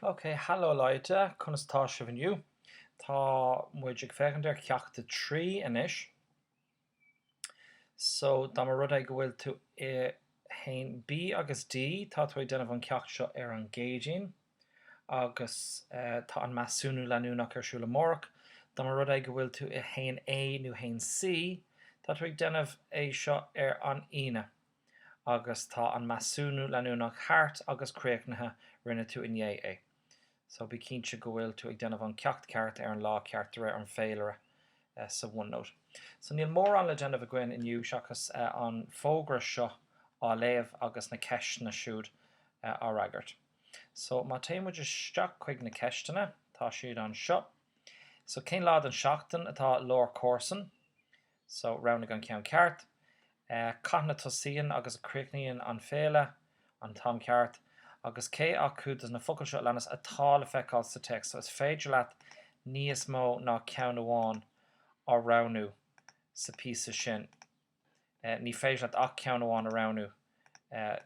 Okay, hello Leute, conas tá sibh inniu. Tá muid ag feicin ar ceachta trí inis. So dá mar rud ag go bhfuil tú hain B agus D, tá tú ag denmh an ceacht seo ar an gauging, agus tá an measúnú leanúnach ar siúla mórach. Dá mar rud ag go bhfuil tú i hain A nó hain C, tá tú ag denmh é seo ar an ine. Agus tá an measúnú leanúnach thart agus créicnithe rinne tú in é. So bí cínte go bhfuil tú ag denmh an ceacht ceart ar an lá ceart ar an féilire sa OneNote. So níl mór an le denmh a gcuin inniu seachas an fógra seo á léamh agus na ceistena siúd á ragart. So má téimiid isteach chuig na ceistena, tá siad an seo. So cén lád an seachtain atá lór córsan, so rounnig an ceann ceart. Caithna tosíonn agus críocnaíonn an féile, an tam ceart, agus cé acu dus na focail seo lenas atá le feiceáil sa text. So is féidir leat níos mó ná ceann amháin á rownú sa písa sin. Ní féidir leat ach ceann amháin a rownú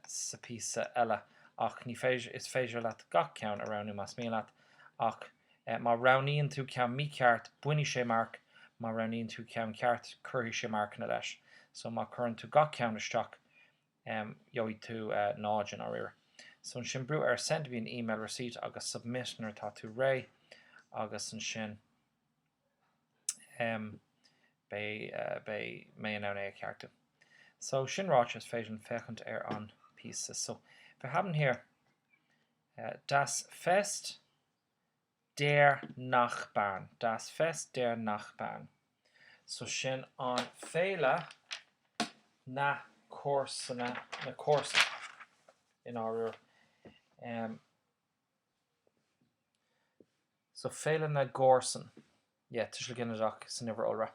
sa písa eile, ach is féidir leat gach ceann a rownú mas mí leat, ach má rowníonn tú ceann mí ceart buine sé marc, má rowníonn tú ceann ceart chuirtí sé marc na leis. So má churann tú gach ceann isteach, joigh tú náidin á rire. So an sin brú ar send me an email receipt agus submit nar tá tú ré, agus an sin bé mé an é ceartú. So sin ráit is féidir an fechant ar an pieces. So we haben hier das Fest der Nachbarn. Das Fest der Nachbarn. So sin an féile na córsanna na córsa in áireamh. So féile na górsan. Tuisle ginnadach san iver olra.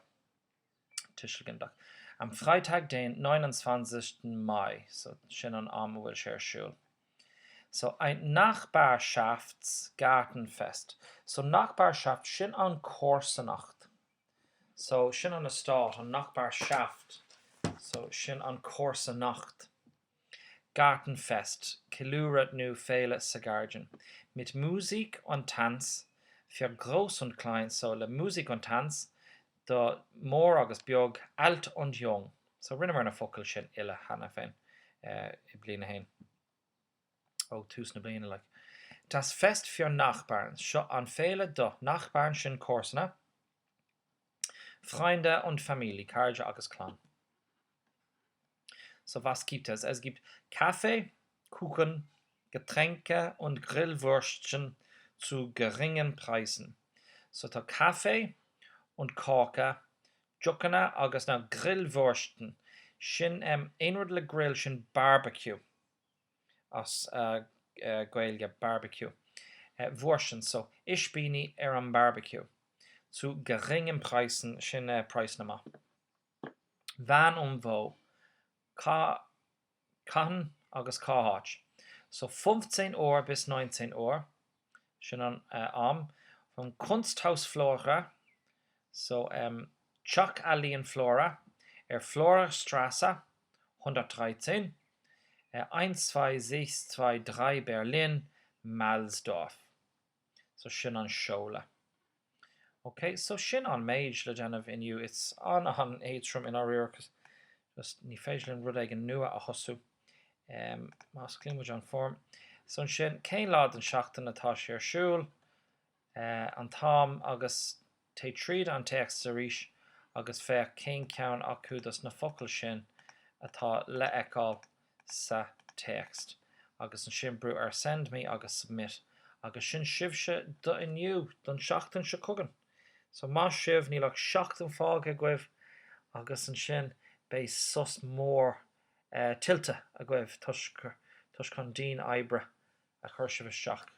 Tuisle ginnadach. Am Freitag den 29. Mai. So sin an am bhfuil sé ar siúl. So ein Nachbarschaftsgartenfest. So Nachbarschaft sin an córsanacht. So sin an stát an Nachbarschaft. So sin an córsanacht. Gartenfest, Kilura nu féile sa garden. Mit Musik und Tanz für groß und klein. So le Musik und Tanz, do mór agus beag, alt und jung. So rinne mar na focail sin ile hana féin I bliana hain. Tús na bliana like. Das Fest für Nachbarn, seo an féile do Nachbarn sin córsana. Freunde und Familie, cairde agus clan. So was gibt es? Es gibt Kaffee, Kuchen, Getränke und Grillwürstchen zu geringen Preisen. So da Kaffee und Kake, Jokana agus na Grillwürsten. Sin einrudle grill sin barbecue. As gweilge barbecue. Wursten, so ich bin an barbecue. Zu geringen Preisen sin Preisnummer. Wann wo? Cahan agus cáthait. So 15 Uhr bis 19 Uhr. Sin an am. Vom Kunsthaus Flora. So Chuck Alien Flora. Flora Straße 113. 12623 Berlin, Malsdorf. So sin an Schola. Okay, so sin an méid le denmh inniu. It's an éitrum in our ear. Just ní féidir rud ag an nua a chosú. Más clímuid an form. So sin cén lád an seachtain atá sé ar siúl. An tám agus té tríd an text a ríis agus fé cén ceann acu dus na focail sin atá le eáil sa text. Agus an sin brú ar send me agus submit. Agus sin sibhse do inniu don seachtain se cogan. So má sibh ní leach seachtain fág a gcuibh agus an sin bei sus mór tiltte a gcuibh tus chun dín ebre a chuir sibh seach.